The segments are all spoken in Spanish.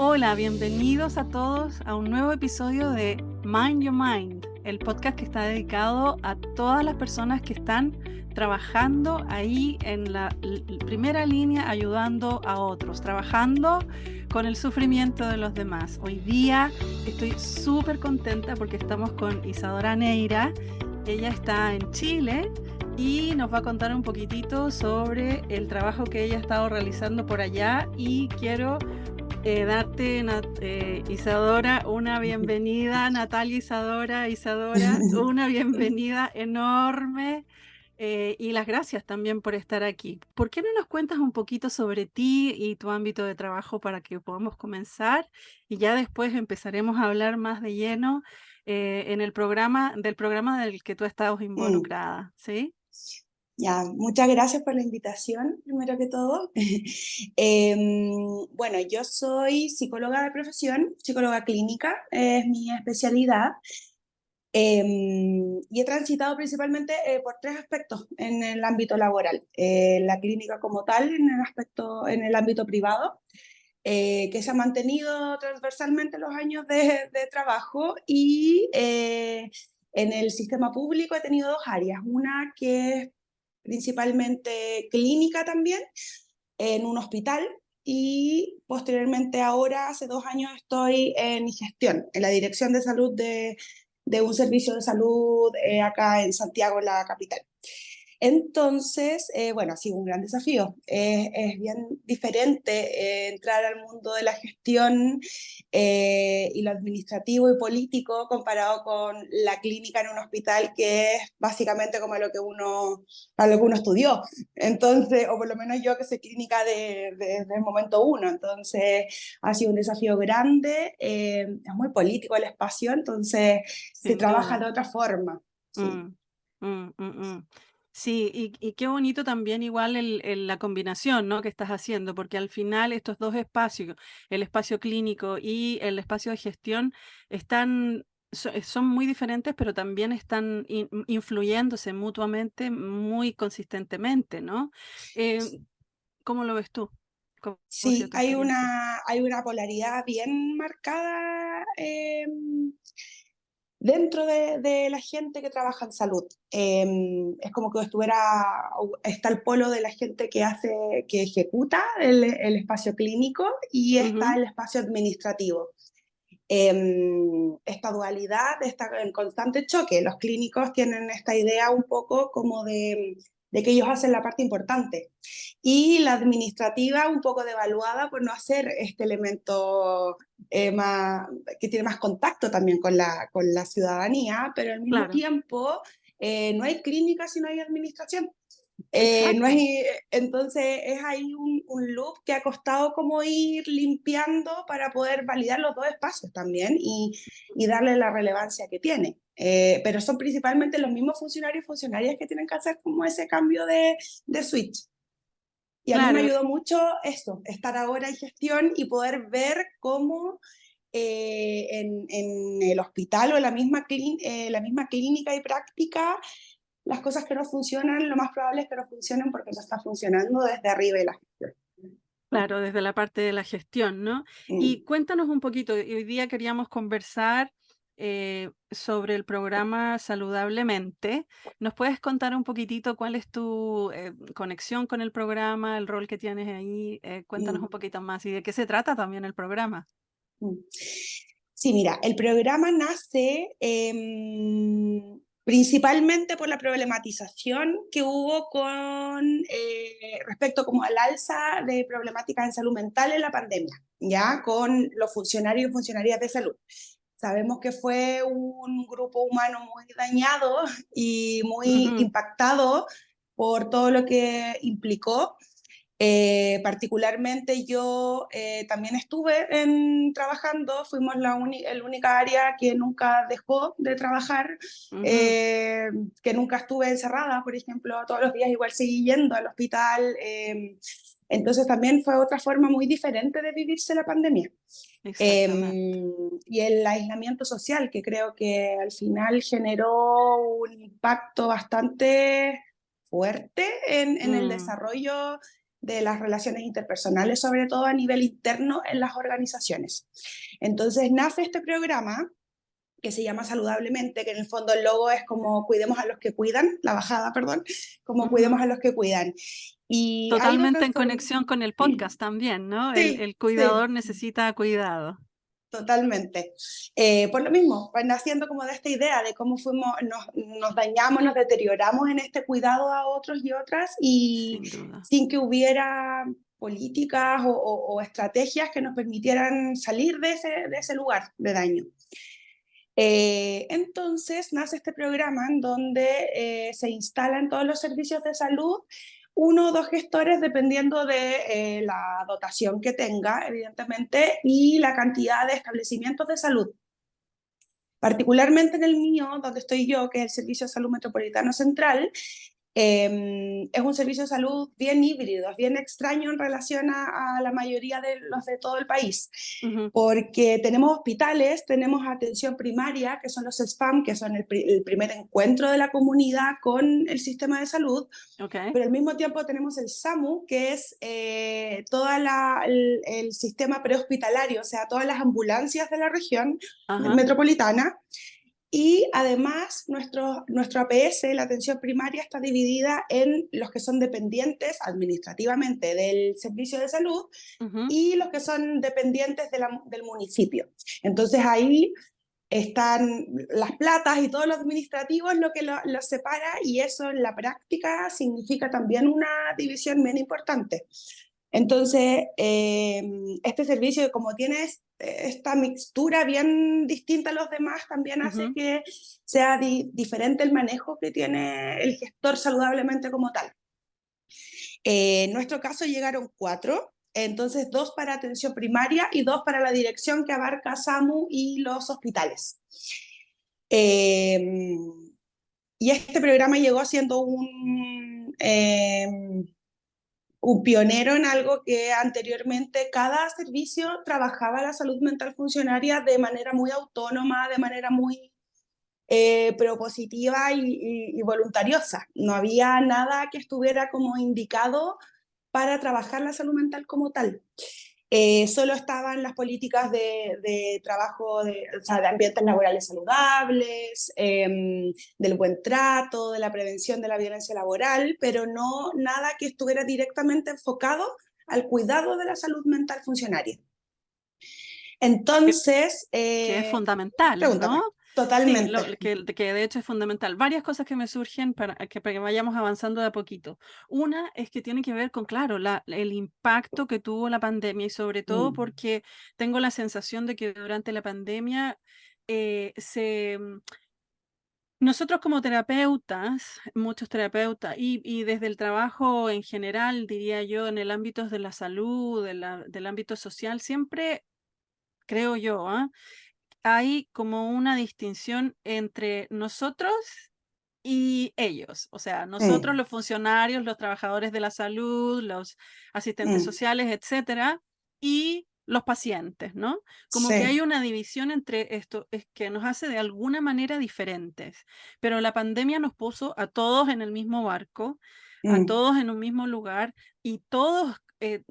Hola, bienvenidos a todos a un nuevo episodio de Mind Your Mind, el podcast que está dedicado a todas las personas que están trabajando ahí en la primera línea, ayudando a otros, trabajando con el sufrimiento de los demás. Hoy día estoy súper contenta porque estamos con Isadora Neira. Ella está en Chile y nos va a contar un poquitito sobre el trabajo que ella ha estado realizando por allá, y quiero darte, Isadora, una bienvenida, Natalia, Isadora, una bienvenida enorme, y las gracias también por estar aquí. ¿Por qué no nos cuentas un poquito sobre ti y tu ámbito de trabajo para que podamos comenzar y ya después empezaremos a hablar más de lleno en el programa, del programa del que tú estás Mm, involucrada, ¿sí? Ya, muchas gracias por la invitación, primero que todo. Bueno, yo soy psicóloga de profesión, psicóloga clínica, es mi especialidad, y he transitado principalmente por tres aspectos en el ámbito laboral. La clínica como tal, en el ámbito privado, que se ha mantenido transversalmente los años de trabajo, y en el sistema público he tenido dos áreas, una que es principalmente clínica también, en un hospital, y posteriormente ahora, hace 2 años, estoy en gestión, en la dirección de salud de un servicio de salud acá en Santiago, la capital. Entonces, bueno, ha sido un gran desafío. Es bien diferente entrar al mundo de la gestión y lo administrativo y político comparado con la clínica en un hospital, que es básicamente como a lo que uno estudió. Entonces, o por lo menos yo, que soy clínica desde el momento uno. Entonces, ha sido un desafío grande. Es muy político el espacio, entonces se Sin trabaja de duda. otra forma. Sí. Mm, mm. Sí, y qué bonito también igual la combinación, ¿no?, que estás haciendo, porque al final estos dos espacios, el espacio clínico y el espacio de gestión, son muy diferentes, pero también están influyéndose mutuamente muy consistentemente, ¿no? Eh, ¿Cómo lo ves tú? ¿Cómo ha sido Sí, tu experiencia? hay una polaridad bien marcada dentro de la gente que trabaja en salud. Es como que está el polo de la gente que ejecuta el espacio clínico, y está Ujú. el espacio administrativo. Esta dualidad está en constante choque. Los clínicos tienen esta idea un poco como de que ellos hacen la parte importante, y la administrativa un poco devaluada por no hacer este elemento más, que tiene más contacto también con la ciudadanía, pero al mismo Claro, tiempo no hay clínica si no hay administración. No exacto. es, entonces es ahí un loop que ha costado como ir limpiando para poder validar los dos espacios también, y darle la relevancia que tiene. Pero son principalmente los mismos funcionarios y funcionarias que tienen que hacer como ese cambio de switch. Y a mí me Claro. ayudó mucho esto, estar ahora en gestión y poder ver cómo en el hospital o en la misma clínica y práctica, las cosas que no funcionan, lo más probable es que no funcionen porque no está funcionando desde arriba de la gestión. Claro, desde la parte de la gestión, ¿no? Y Mm, cuéntanos un poquito, hoy día queríamos conversar sobre el programa Saludablemente. ¿Nos puedes contar un poquitito cuál es tu conexión con el programa, el rol que tienes ahí? Cuéntanos mm, un poquito más y de qué se trata también el programa. mm. Sí, mira, el programa nace principalmente por la problematización que hubo con respecto como al alza de problemáticas en salud mental en la pandemia, ya con los funcionarios y funcionarias de salud. Sabemos que fue un grupo humano muy dañado y muy Ujú, impactado por todo lo que implicó. Particularmente yo también estuve trabajando, fuimos el única área que nunca dejó de trabajar, ujú. eh, que nunca estuve encerrada, por ejemplo, todos los días igual seguí yendo al hospital. Entonces también fue otra forma muy diferente de vivirse la pandemia. Exactamente. Y el aislamiento social, que creo que al final generó un impacto bastante fuerte en el Mm, desarrollo. de las relaciones interpersonales, sobre todo a nivel interno en las organizaciones. Entonces nace este programa que se llama Saludablemente, que en el fondo el logo es como cuidemos a los que cuidan, la bajada, perdón, como cuidemos a los que cuidan. Y ha ido Totalmente en transformando. conexión con el podcast también, ¿no? Sí, El sí, cuidador necesita cuidado. totalmente. Por lo mismo, pues naciendo como de esta idea de cómo nos dañamos, nos deterioramos en este cuidado a otros y otras, y Sin duda. sin que hubiera políticas o estrategias que nos permitieran salir de ese lugar de daño. Entonces nace este programa en donde se instalan todos los servicios de salud, uno o dos gestores dependiendo de la dotación que tenga, evidentemente, y la cantidad de establecimientos de salud. Particularmente en el mío, donde estoy yo, que es el Servicio de Salud Metropolitano Central, es un servicio de salud bien híbrido, es bien extraño en relación a la mayoría de los de todo el país, porque tenemos hospitales, tenemos atención primaria, que son los SPAM, que son el primer encuentro de la comunidad con el sistema de salud, Okay. pero al mismo tiempo tenemos el SAMU, que es todo el sistema prehospitalario, o sea, todas las ambulancias de la región metropolitana. Y además, nuestro APS, la atención primaria, está dividida en los que son dependientes administrativamente del servicio de salud y los que son dependientes del municipio. Entonces ahí están las platas y todo lo administrativo es lo que los separa, y eso en la práctica significa también una división bien importante. Entonces, este servicio, como tiene esta mixtura bien distinta a los demás, también hace que sea diferente el manejo que tiene el gestor saludablemente como tal. En nuestro caso llegaron 4, entonces 2 para atención primaria y 2 para la dirección que abarca SAMU y los hospitales. Y este programa llegó siendo un pionero en algo que anteriormente cada servicio trabajaba la salud mental funcionaria de manera muy autónoma, de manera muy propositiva y voluntariosa. No había nada que estuviera como indicado para trabajar la salud mental como tal. Solo estaban las políticas de trabajo, o sea, de ambientes laborales saludables, del buen trato, de la prevención de la violencia laboral, pero no nada que estuviera directamente enfocado al cuidado de la salud mental funcionaria. Entonces, Que es fundamental, pregúntame, ¿no? Sí, totalmente. que de hecho es fundamental. Varias cosas que me surgen para que vayamos avanzando de a poquito. Una es que tiene que ver con, claro, el impacto que tuvo la pandemia, y sobre todo porque tengo la sensación de que durante la pandemia eh, se, mm, nosotros como terapeutas, muchos terapeutas, y desde el trabajo en general, diría yo, en el ámbito de la salud, del ámbito social, siempre creo yo, hay como una distinción entre nosotros y ellos. O sea, nosotros Mm, los funcionarios, los trabajadores de la salud, los asistentes mm, sociales, etcétera, y los pacientes, ¿no? Como que hay sí. una división entre esto, es que nos hace de alguna manera diferentes. Pero la pandemia nos puso a todos en el mismo barco, a Mm, todos en un mismo lugar, y todos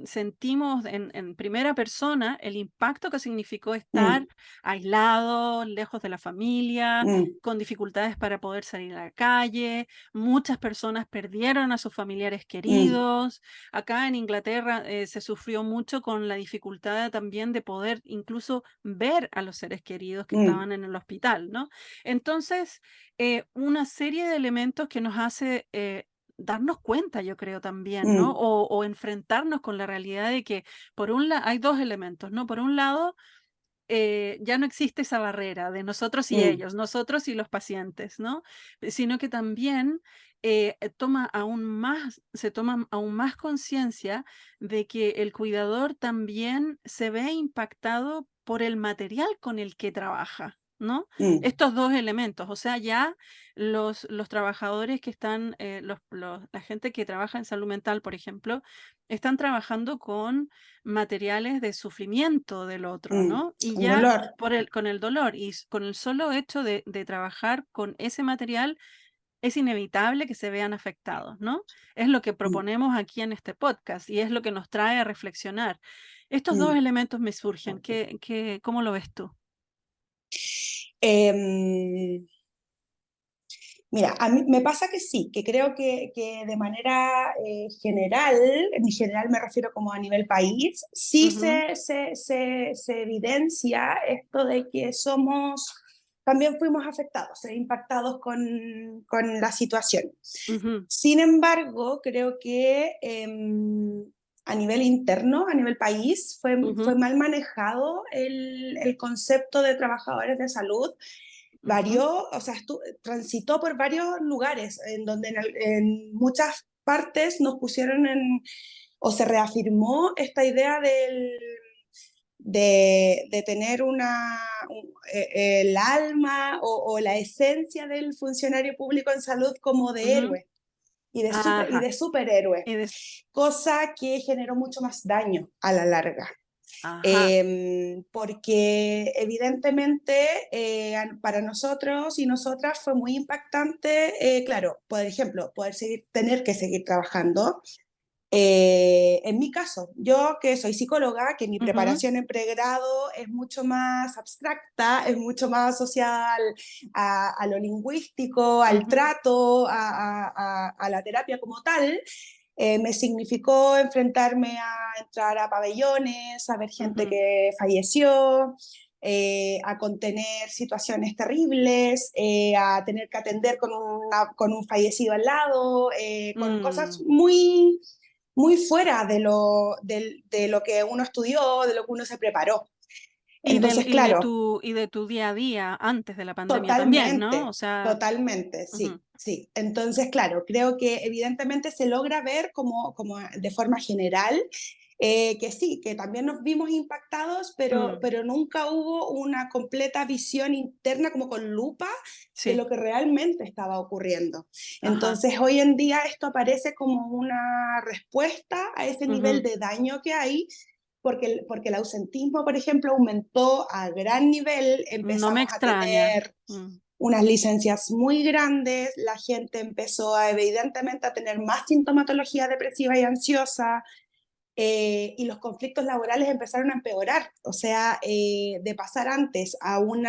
sentimos en primera persona el impacto que significó estar mm, aislados, lejos de la familia, mm, con dificultades para poder salir a la calle. Muchas personas perdieron a sus familiares mm, queridos. Acá en Inglaterra se sufrió mucho con la dificultad también de poder incluso ver a los seres queridos que mm, estaban en el hospital, ¿no? Entonces, una serie de elementos que nos hace darnos cuenta, yo creo también, ¿no? mm, O enfrentarnos con la realidad de que, por un lado, hay dos elementos, ¿no? Por un lado, ya no existe esa barrera de nosotros y mm, ellos, nosotros y los pacientes, ¿no? Sino que también se toma aún más conciencia de que el cuidador también se ve impactado por el material con el que trabaja, ¿no? mm, Estos dos elementos, o sea, ya los trabajadores que están, la gente que trabaja en salud mental, por ejemplo, están trabajando con materiales de sufrimiento del otro, mm. ¿no? Y Con ya dolor. con el dolor y con el solo hecho de trabajar con ese material, es inevitable que se vean afectados, ¿no? Es lo que Mm, proponemos aquí en este podcast y es lo que nos trae a reflexionar. Estos dos mm. elementos me surgen. ¿Cómo lo ves tú? Em, Mira, a mí me pasa que sí, que creo que de manera general, en general me refiero como a nivel país, sí Ujú, se evidencia esto de que somos, también fuimos afectados, impactados con la situación. ujú, Sin embargo, creo que a nivel interno, a nivel país, fue ujú, mal manejado el concepto de trabajadores de salud. ujú, Varió, o sea, transitó por varios lugares en donde en muchas partes nos pusieron o se reafirmó esta idea de tener el alma o la esencia del funcionario público en salud como de ujú. héroe y Ajá. de superhéroe, y cosa que generó mucho más daño a la larga. Ajá. Porque evidentemente para nosotros y nosotras fue muy impactante, claro, por ejemplo, tener que seguir trabajando. En mi caso, yo que soy psicóloga, que mi Ujú, preparación en pregrado es mucho más abstracta, es mucho más asociada a lo lingüístico, al ujú, trato, a la terapia como tal, me significó enfrentarme a entrar a pabellones, a ver gente ujú, que falleció, a contener situaciones terribles, a tener que atender con un fallecido al lado, con cosas mm. muy fuera de lo que uno estudió, de lo que uno se preparó. Y Entonces, claro, y de tu día a día antes de la pandemia también, ¿no? O totalmente, sea, totalmente, ujú, sí, sí. Entonces, claro, creo que evidentemente se logra ver como de forma general que sí, que también nos vimos impactados, mm, pero nunca hubo una completa visión interna como con lupa de sí, lo que realmente estaba ocurriendo. ajá, Entonces, hoy en día esto aparece como una respuesta a ese nivel ujú. de daño que hay porque el ausentismo, por ejemplo, aumentó a gran nivel, No me empezamos a extraña. tener Mm, unas licencias muy grandes, la gente empezó evidentemente a tener más sintomatología depresiva y ansiosa, y los conflictos laborales empezaron a empeorar, o sea, de pasar antes a un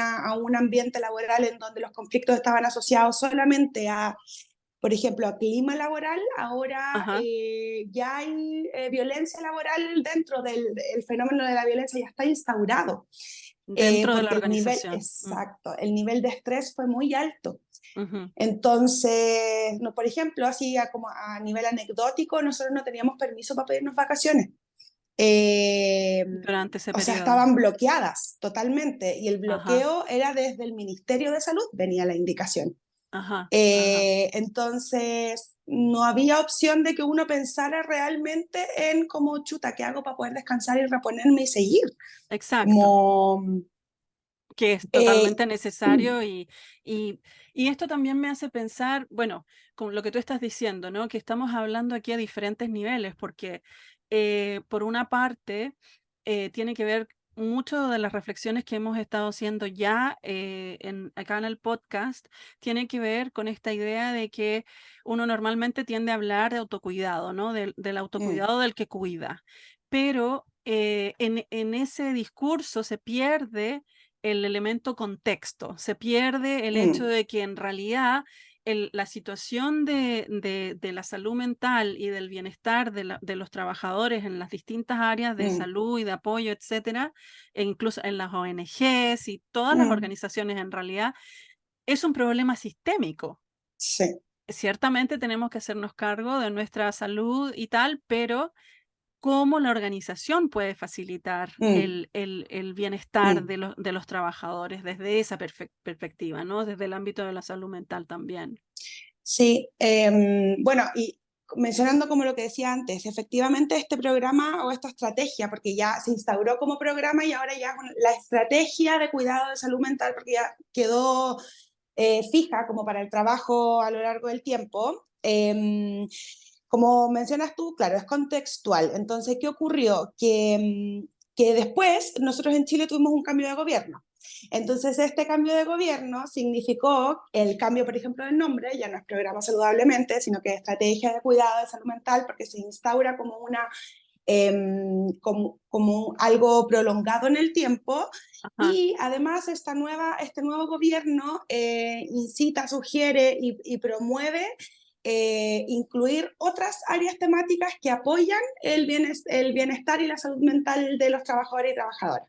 ambiente laboral en donde los conflictos estaban asociados solamente a, por ejemplo, a clima laboral, ahora ajá, ya hay violencia laboral dentro el fenómeno de la violencia ya está instaurado, dentro de la porque organización. exacto, el nivel de estrés fue muy alto. Ujú. Entonces, no, por ejemplo, así como a nivel anecdótico, nosotros no teníamos permiso para pedirnos vacaciones. Eh, Durante ese o sea, periodo. estaban bloqueadas totalmente y el Ajá, bloqueo era desde el Ministerio de Salud, venía la indicación. ajá, ajá. Entonces, no había opción de que uno pensara realmente en cómo chuta, ¿qué hago para poder descansar y reponerme y seguir? Exacto. Como, Que es eh, totalmente necesario y y esto también me hace pensar, bueno, con lo que tú estás diciendo, ¿no? Que estamos hablando aquí a diferentes niveles, porque, por una parte, tiene que ver mucho de las reflexiones que hemos estado haciendo ya, acá en el podcast, tiene que ver con esta idea de que uno normalmente tiende a hablar de autocuidado, ¿no? Del mm, autocuidado del que cuida. Pero, en ese discurso se pierde el elemento contexto, se pierde el hecho mm, de que en realidad la situación de la salud mental y del bienestar de los trabajadores en las distintas áreas de mm, salud y de apoyo, etcétera, e incluso en las ONGs y todas las mm, organizaciones en realidad, es un problema sistémico. sí, Ciertamente tenemos que hacernos cargo de nuestra salud y tal, pero cómo la organización puede facilitar mm, el bienestar mm. de los trabajadores desde esa perspectiva, ¿no? Desde el ámbito de la salud mental también. Sí, bueno, y mencionando como lo que decía antes, efectivamente este programa o esta estrategia, porque ya se instauró como programa y ahora ya es la estrategia de cuidado de salud mental, porque ya quedó fija como para el trabajo a lo largo del tiempo. Como mencionas tú, claro, es contextual. Entonces, ¿qué ocurrió? Que después nosotros en Chile tuvimos un cambio de gobierno. Entonces, este cambio de gobierno significó el cambio, por ejemplo, del nombre, ya no es Programa Saludablemente, sino que es Estrategia de Cuidado de Salud Mental, porque se instaura como como algo prolongado en el tiempo. Ajá. Y además este nuevo gobierno incita, sugiere y promueve incluir otras áreas temáticas que apoyan el bienestar y la salud mental de los trabajadores y trabajadoras.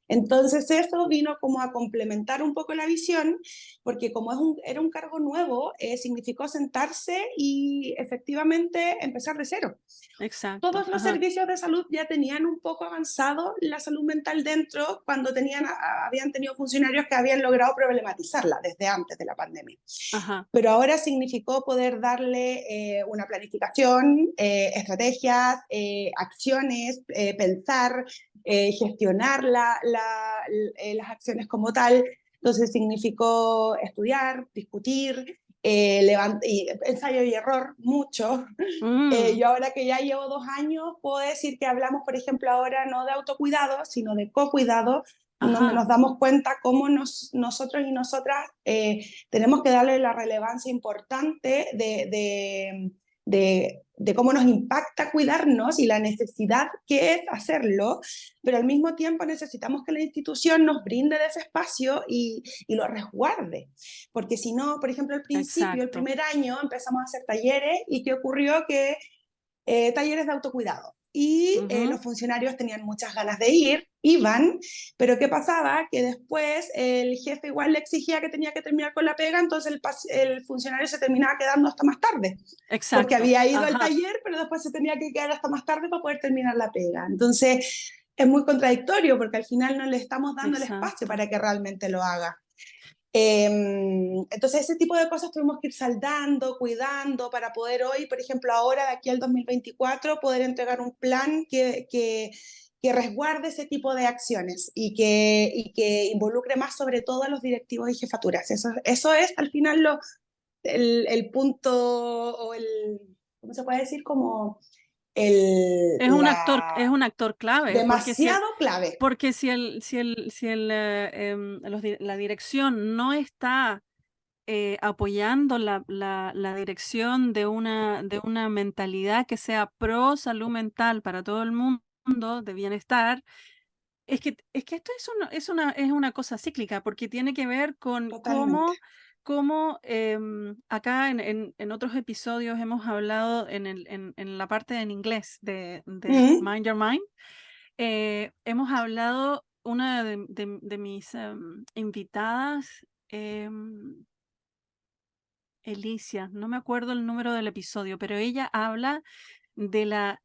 Entonces eso vino como a complementar un poco la visión, porque como era un cargo nuevo, significó sentarse y efectivamente empezar de cero. Exacto. Todos los Ajá. servicios de salud ya tenían un poco avanzado la salud mental dentro cuando habían tenido funcionarios que habían logrado problematizarla desde antes de la pandemia. Ajá. Pero ahora significó poder darle una planificación, estrategias, acciones, pensar, gestionar las acciones como tal. Entonces significó estudiar, discutir, ensayo y error, mucho. Mm, Yo ahora que ya llevo 2 años, puedo decir que hablamos, por ejemplo, ahora no de autocuidado, sino de cocuidado, donde ajá. nos damos cuenta cómo nosotros y nosotras tenemos que darle la relevancia importante de cómo nos impacta cuidarnos y la necesidad que es hacerlo, pero al mismo tiempo necesitamos que la institución nos brinde de ese espacio y lo resguarde. Porque si no, por ejemplo, al principio, el Exacto. primer año, empezamos a hacer talleres y ¿qué ocurrió? Que talleres de autocuidado. Y Ujú. los funcionarios tenían muchas ganas de ir, iban, pero ¿qué pasaba? Que después el jefe igual le exigía que tenía que terminar con la pega, entonces el funcionario se terminaba quedando hasta más tarde, porque Exacto. había ido al Ajá. taller, pero después se tenía que quedar hasta más tarde para poder terminar la pega. Entonces es muy contradictorio, porque al final no le estamos dando el espacio Exacto. para que realmente lo haga. Entonces ese tipo de cosas tuvimos que ir saldando, cuidando para poder hoy, por ejemplo, ahora de aquí al 2024, poder entregar un plan que resguarde ese tipo de acciones y que involucre más sobre todo a los directivos y jefaturas. Eso es al final el punto o ¿cómo se puede decir? Como Es un actor clave, demasiado clave. porque si la dirección no está apoyando la dirección de una mentalidad que sea pro salud mental para todo el mundo, de bienestar, es que esto es una cosa cíclica, porque tiene que ver con Totalmente. cómo, acá en otros episodios hemos hablado en la parte en inglés de Mm, Mind Your Mind, hemos hablado, una de mis, invitadas, Elicia, no me acuerdo el número del episodio, pero ella habla de la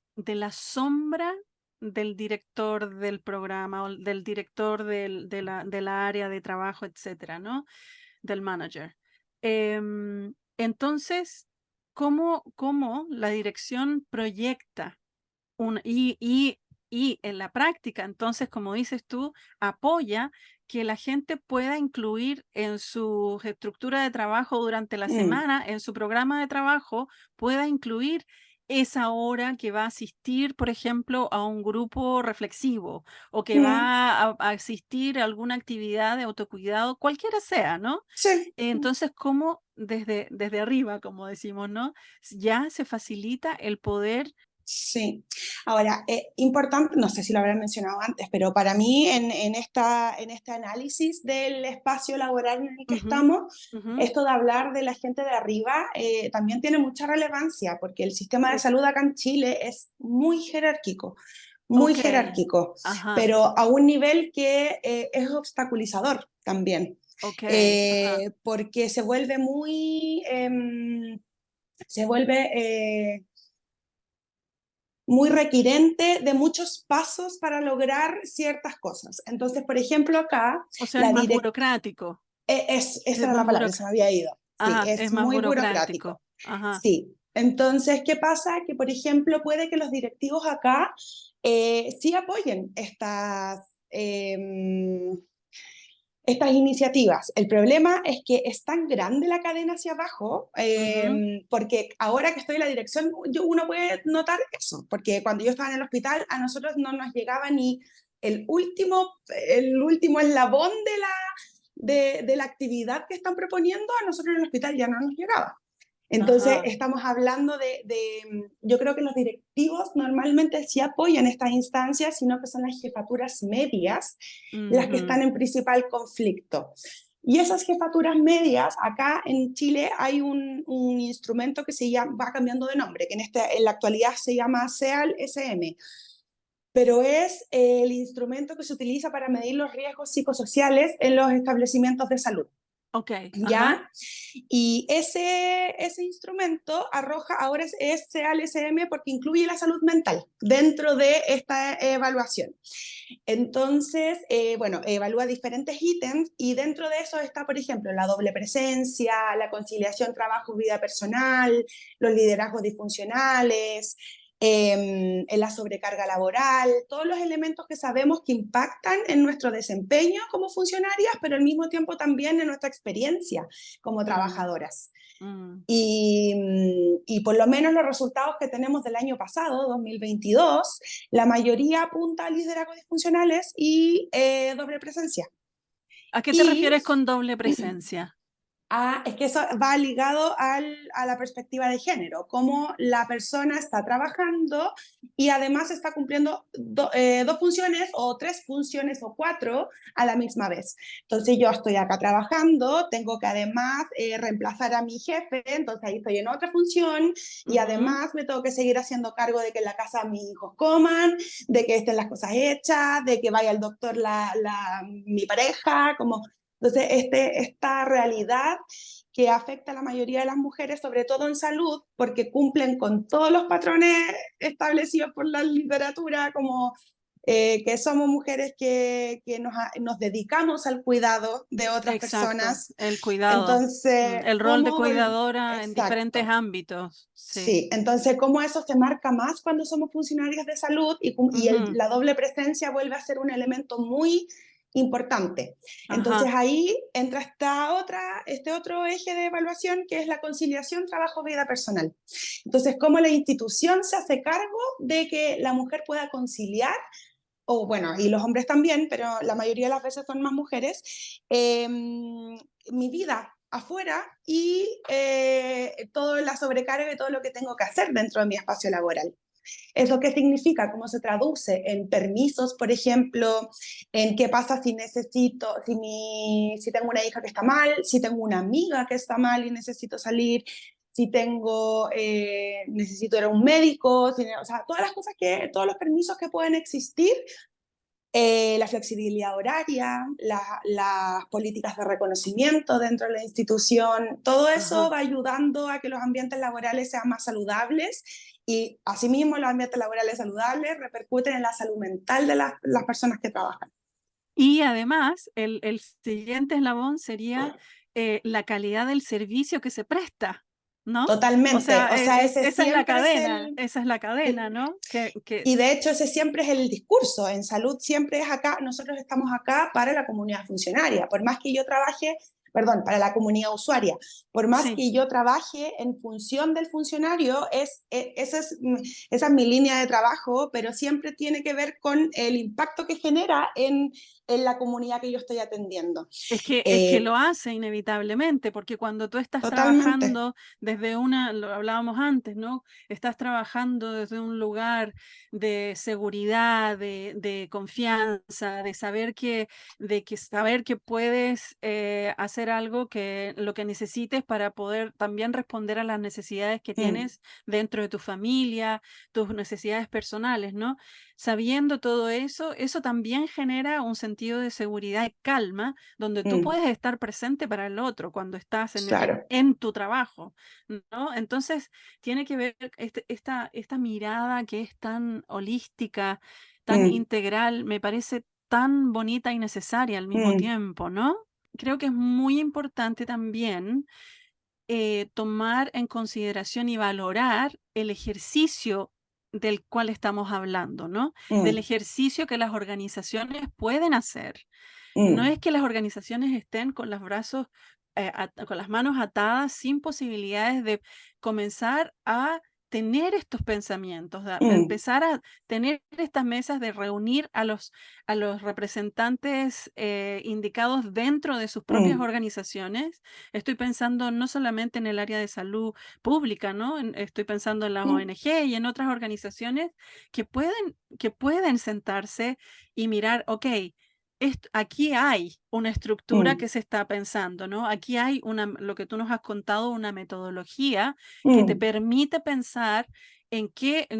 sombra del director del programa o del director de la área de trabajo, etcétera, ¿no? Del manager. Entonces, cómo la dirección proyecta un y en la práctica, entonces, como dices tú, apoya que la gente pueda incluir en su estructura de trabajo durante la mm, semana, en su programa de trabajo, pueda incluir esa hora que va a asistir, por ejemplo, a un grupo reflexivo o que mm, va a asistir a alguna actividad de autocuidado, cualquiera sea, ¿no? sí. Entonces, cómo desde arriba, como decimos, ¿no? Ya se facilita el poder. Sí. Ahora, importante, no sé si lo habrán mencionado antes, pero para mí en este análisis del espacio laboral en el que Ujú, estamos, ujú. esto de hablar de la gente de arriba también tiene mucha relevancia, porque el sistema de Sí, salud acá en Chile es muy okey. jerárquico, Ajá, pero a un nivel que es obstaculizador también, okey, ajá. porque se vuelve muy requirente de muchos pasos para lograr ciertas cosas. Entonces, por ejemplo, acá O sea, es la más direct burocrático, esa es era la más palabra, se me había ido. Sí, ajá, es es más muy burocrático. burocrático. Ajá. Sí. Entonces, ¿qué pasa? Que, por ejemplo, puede que los directivos acá sí apoyen estas iniciativas. El problema es que es tan grande la cadena hacia abajo, Ujú, porque ahora que estoy en la dirección, uno puede notar eso, porque cuando yo estaba en el hospital, a nosotros no nos llegaba ni el último eslabón de la actividad que están proponiendo, a nosotros en el hospital ya no nos llegaba. Entonces, Ajá. estamos hablando yo creo que los directivos normalmente sí apoyan estas instancias, sino que son las jefaturas medias las que Ujú. están en principal conflicto. Y esas jefaturas medias, acá en Chile hay un instrumento que va cambiando de nombre, que en la actualidad se llama CEAL-SM, pero es el instrumento que se utiliza para medir los riesgos psicosociales en los establecimientos de salud. Ok, ajá. ¿Ya? Y ese instrumento arroja, ahora es CALSM porque incluye la salud mental dentro de esta evaluación. Entonces, bueno, evalúa diferentes ítems y dentro de eso está, por ejemplo, la doble presencia, la conciliación trabajo-vida personal, los liderazgos disfuncionales, en la sobrecarga laboral, todos los elementos que sabemos que impactan en nuestro desempeño como funcionarias, pero al mismo tiempo también en nuestra experiencia como Mm, trabajadoras. mm. Y por lo menos los resultados que tenemos del año pasado, 2022, la mayoría apunta a liderazgos disfuncionales y doble presencia. ¿A qué te Y refieres con doble presencia? es que eso va ligado a la perspectiva de género, cómo la persona está trabajando y además está cumpliendo dos funciones o tres funciones o cuatro a la misma vez. Entonces yo estoy acá trabajando, tengo que además reemplazar a mi jefe, entonces ahí estoy en otra función y Ujú. además me tengo que seguir haciendo cargo de que en la casa mis hijos coman, de que estén las cosas hechas, de que vaya al doctor mi pareja, como entonces, esta realidad que afecta a la mayoría de las mujeres, sobre todo en salud, porque cumplen con todos los patrones establecidos por la literatura, como que somos mujeres que nos dedicamos al cuidado de otras Exacto, personas. el cuidado, Entonces, el rol de cuidadora en diferentes exacto. ámbitos, sí. Sí, entonces cómo eso se marca más cuando somos funcionarios de salud Ujú. la doble presencia vuelve a ser un elemento muy importante. Entonces Ajá. ahí entra este otro eje de evaluación que es la conciliación trabajo-vida personal. Entonces, cómo la institución se hace cargo de que la mujer pueda conciliar o bueno, y los hombres también, pero la mayoría de las veces son más mujeres, mi vida afuera y toda la sobrecarga y todo lo que tengo que hacer dentro de mi espacio laboral. ¿Eso qué significa? ¿Cómo se traduce? En permisos, por ejemplo, en qué pasa si si tengo una hija que está mal, si tengo una amiga que está mal y necesito salir, si necesito ir a un médico, o sea, todos los permisos que pueden existir, la flexibilidad horaria, las políticas de reconocimiento dentro de la institución, todo eso Ajá. va ayudando a que los ambientes laborales sean más saludables y asimismo los ambientes laborales saludables repercuten en la salud mental de las personas que trabajan. Y además, el siguiente eslabón sería la calidad del servicio que se presta, ¿no? O Totalmente, sea, o sea, ese siempre es esa es la cadena, ¿no? y de hecho ese siempre es el discurso, en salud siempre es acá, nosotros estamos acá para la comunidad funcionaria, por más que yo trabaje, perdón, para la comunidad usuaria, por más Sí. que yo trabaje en función del funcionario, esa es mi línea de trabajo, pero siempre tiene que ver con el impacto que genera en la comunidad que yo estoy atendiendo. Es que Eh, lo hace inevitablemente, porque cuando tú estás Totalmente. trabajando lo hablábamos antes, ¿no? Estás trabajando desde un lugar de seguridad, de confianza, de saber que puedes hacer algo lo que necesites para poder también responder a las necesidades que Mm, tienes dentro de tu familia, tus necesidades personales, ¿no? Sabiendo todo eso, eso también genera un sentido de seguridad y calma donde tú mm, puedes estar presente para el otro cuando estás claro. en tu trabajo, ¿no? Entonces, tiene que ver esta mirada que es tan holística, tan Mm, integral, me parece tan bonita y necesaria al mismo mm, tiempo, ¿no? Creo que es muy importante también tomar en consideración y valorar el ejercicio del cual estamos hablando, ¿no? Del mm, ejercicio que las organizaciones pueden hacer. No mm, es que las organizaciones estén con los brazos, con las manos atadas, sin posibilidades de comenzar a tener estos pensamientos, de mm, empezar a tener estas mesas de reunir a los representantes indicados dentro de sus propias mm, organizaciones. Estoy pensando no solamente en el área de salud pública, ¿no? Estoy pensando en las mm, ONG y en otras organizaciones que pueden sentarse y mirar, ok, aquí hay una estructura mm, que se está pensando, ¿no? Aquí hay lo que tú nos has contado, una metodología que te mm, permite pensar en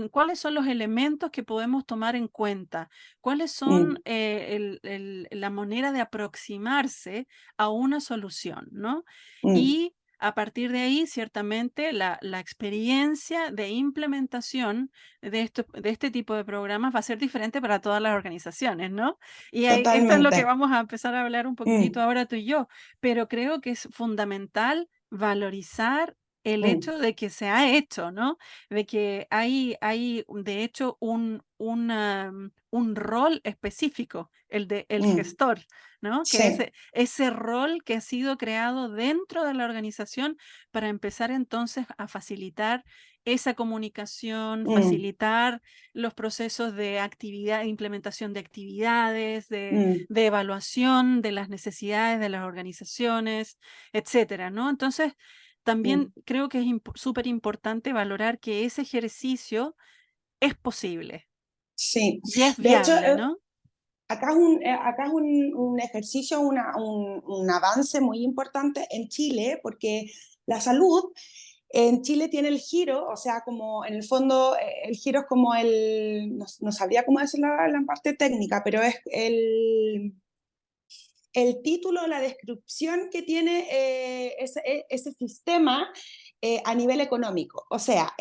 cuáles son los elementos que podemos tomar en cuenta, cuáles son mm, la manera de aproximarse a una solución, ¿no? mm, Y a partir de ahí, ciertamente, la experiencia de implementación de este tipo de programas va a ser diferente para todas las organizaciones, ¿no? Y esto es lo que totalmente. vamos a empezar a hablar un poquitito Mm, ahora tú y yo, pero creo que es fundamental valorizar el mm, hecho de que se ha hecho, ¿no? De que hay de hecho un rol específico, el mm, gestor, ¿no? Que sí, ese rol que ha sido creado dentro de la organización para empezar entonces a facilitar esa comunicación, mm, facilitar los procesos de actividad, implementación de actividades, mm, de evaluación de las necesidades de las organizaciones, etcétera, ¿no? Entonces, también mm, creo que es súper importante valorar que ese ejercicio es posible sí. y es De hecho, viable, ¿no? acá es un ejercicio, un avance muy importante en Chile, porque la salud en Chile tiene el giro, o sea, como en el fondo el giro es como no sabría cómo decirlo en la parte técnica, pero es el título, la descripción que tiene ese sistema a nivel económico. O sea,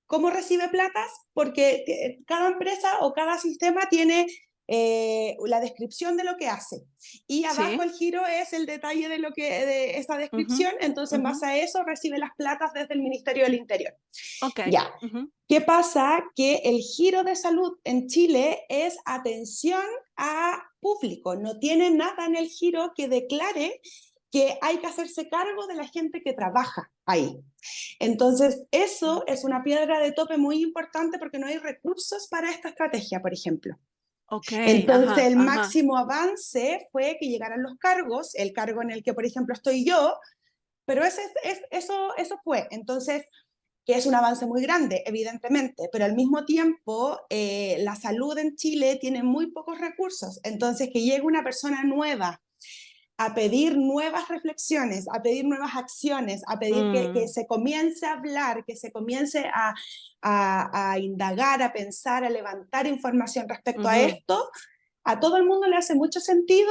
cómo recibe platas, porque cada empresa o cada sistema tiene la descripción de lo que hace. Y abajo Sí. el giro es el detalle de esa Ujú, descripción, entonces en ujú. base a eso recibe las platas desde el Ministerio del Interior. Okey. Ya, Ujú. ¿qué pasa? Que el giro de salud en Chile es atención a público. No tiene nada en el giro que declare que hay que hacerse cargo de la gente que trabaja ahí. Entonces, eso es Okey. una piedra de tope muy importante porque no hay recursos para esta estrategia, por ejemplo. Okey, Entonces, ajá, el ajá. máximo avance fue que llegaran los cargos, el cargo en el que, por ejemplo, estoy yo, pero eso fue. Entonces, que es un avance muy grande, evidentemente, pero al mismo tiempo la salud en Chile tiene muy pocos recursos, entonces que llegue una persona nueva a pedir nuevas reflexiones, a pedir nuevas acciones, a pedir que Mm, se comience a hablar, que se comience a indagar, a pensar, a levantar información respecto a ujú. esto, a todo el mundo le hace mucho sentido,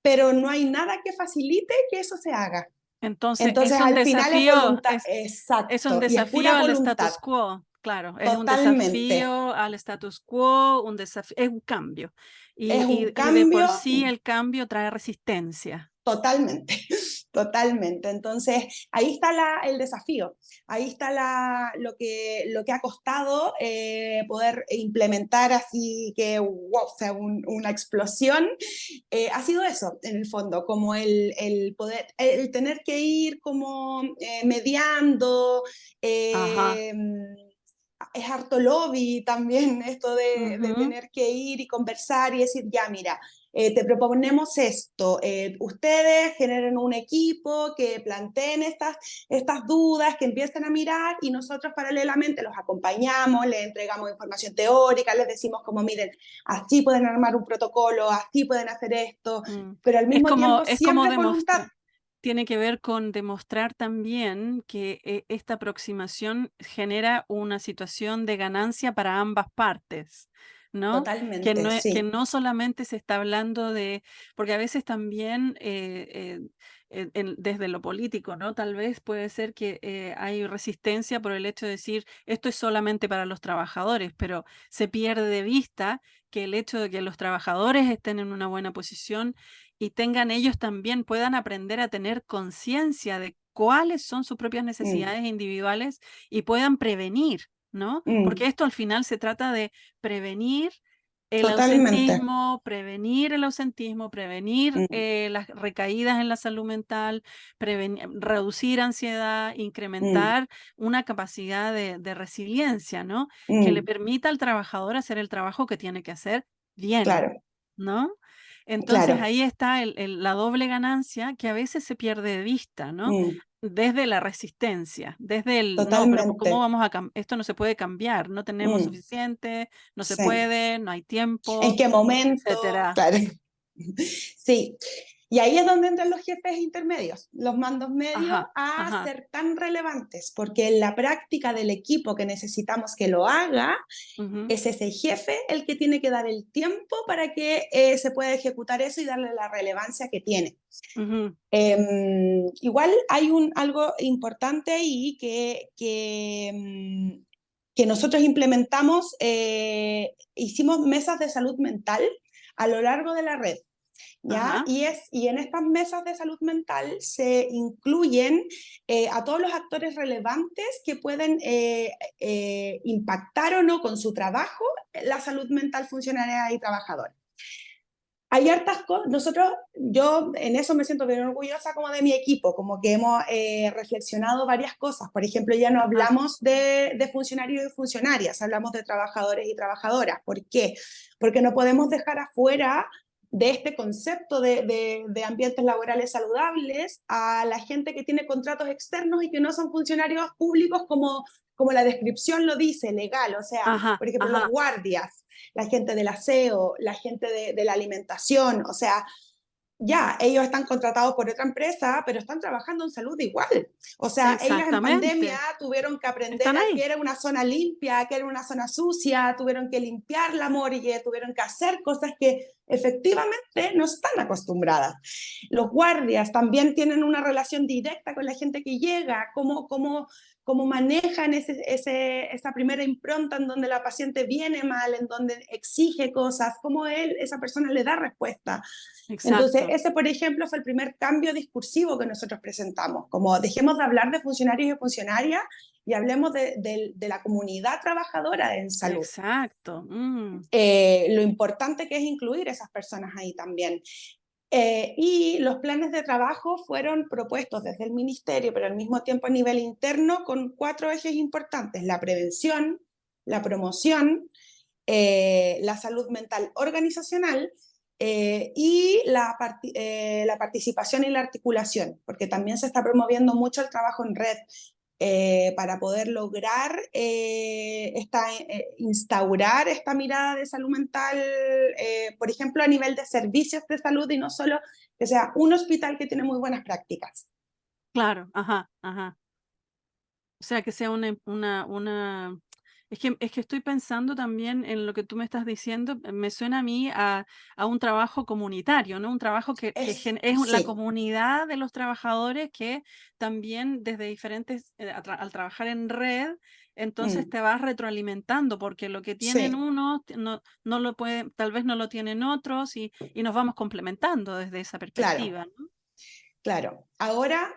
pero no hay nada que facilite que eso se haga. Entonces, Entonces, al final es voluntad, es un exacto, y es desafío pura al voluntad, status quo, claro, es un totalmente. desafío al status quo, es un cambio. Es un Y de por cambio sí el cambio trae resistencia. totalmente, totalmente. Entonces, ahí está el desafío, ahí está lo que ha costado poder implementar así que, wow, o sea, una explosión. Ha sido eso, en el fondo, como el poder, el tener que ir como mediando, Ajá. eh, es harto lobby también esto de Ujú, tener que ir y conversar y decir, ya, mira, te proponemos esto, ustedes generen un equipo que planteen estas dudas, que empiecen a mirar y nosotros paralelamente los acompañamos, les entregamos información teórica, les decimos como, miren, así pueden armar un protocolo, así pueden hacer esto, mm. pero al mismo tiempo Es como siempre es voluntad. demostrar. Tiene que ver con demostrar también que esta aproximación genera una situación de ganancia para ambas partes, ¿no? Totalmente, Que sí. no solamente se está hablando de, porque a veces también desde lo político, ¿no? Tal vez puede ser que hay resistencia por el hecho de decir esto es solamente para los trabajadores, pero se pierde de vista que el hecho de que los trabajadores estén en una buena posición y tengan ellos también, puedan aprender a tener conciencia de cuáles son sus propias Mm, necesidades individuales y puedan prevenir, ¿no? Porque mm, esto al final se trata de prevenir El totalmente. ausentismo, prevenir el ausentismo, prevenir Mm, las recaídas en la salud mental, reducir ansiedad, mm, incrementar una capacidad de resiliencia, ¿no? Que le mm, permita al trabajador hacer el trabajo que tiene que hacer bien, claro, ¿no? Entonces claro. ahí está la doble ganancia que a veces se pierde de vista, ¿no? Mm, Desde la resistencia, desde no, pero ¿cómo totalmente. vamos a esto no se puede cambiar, no tenemos Mm, suficiente, no se sí. puede, no hay ¿En tiempo, qué momento? etcétera. Claro. Sí, y ahí es donde entran los jefes intermedios, los mandos medios Ajá, a ajá, ser tan relevantes, porque en la práctica del equipo que necesitamos que lo haga, ujú, es ese jefe el que tiene que dar el tiempo para que se pueda ejecutar eso y darle la relevancia que tiene. ujú, Igual hay algo importante ahí que nosotros implementamos, hicimos mesas de salud mental a lo largo de la red. ¿Ya? ajá, Y en estas mesas de salud mental se incluyen a todos los actores relevantes que pueden impactar o no con su trabajo la salud mental funcionaria y trabajadora. Hay hartas cosas, yo en eso me siento bien orgullosa como de mi equipo, como que hemos reflexionado varias cosas. Por ejemplo, ya no ajá, hablamos de funcionarios y funcionarias, hablamos de trabajadores y trabajadoras. ¿Por qué? Porque no podemos dejar afuera de este concepto de ambientes laborales saludables a la gente que tiene contratos externos y que no son funcionarios públicos como la descripción lo dice, legal. O sea, ajá, por ejemplo, los ajá, guardias, la gente del aseo, la gente de la alimentación, o sea, ya, ellos están contratados por otra empresa, pero están trabajando en salud igual. O sea, ellos en pandemia exactamente, tuvieron que aprender están a que ahí. era una zona limpia, que era una zona sucia, tuvieron que limpiar la morgue, tuvieron que hacer cosas que efectivamente no están acostumbradas. Los guardias también tienen una relación directa con la gente que llega, cómo manejan esa primera impronta en donde la paciente viene mal, en donde exige cosas, cómo esa persona le da respuesta. Entonces, Exacto, ese, por ejemplo, fue el primer cambio discursivo que nosotros presentamos, como dejemos de hablar de funcionarios y funcionarias y hablemos de la comunidad trabajadora en salud. exacto. Lo importante que es incluir esas personas ahí también. Y los planes de trabajo fueron propuestos desde el ministerio, pero al mismo tiempo a nivel interno, con 4 ejes importantes: la prevención, la promoción, la salud mental organizacional y la participación y la articulación, porque también se está promoviendo mucho el trabajo en red para poder lograr instaurar esta mirada de salud mental, por ejemplo, a nivel de servicios de salud y no solo que sea un hospital que tiene muy buenas prácticas. Claro, ajá, ajá. O sea, que sea es que estoy pensando también en lo que tú me estás diciendo, me suena a mí a un trabajo comunitario, ¿no? Un trabajo es la Sí, comunidad de los trabajadores que también desde diferentes, al trabajar en red, entonces mm, te vas retroalimentando, porque lo que tienen sí, unos no lo pueden, tal vez no lo tienen otros, y nos vamos complementando desde esa claro, perspectiva, ¿no? claro. Ahora,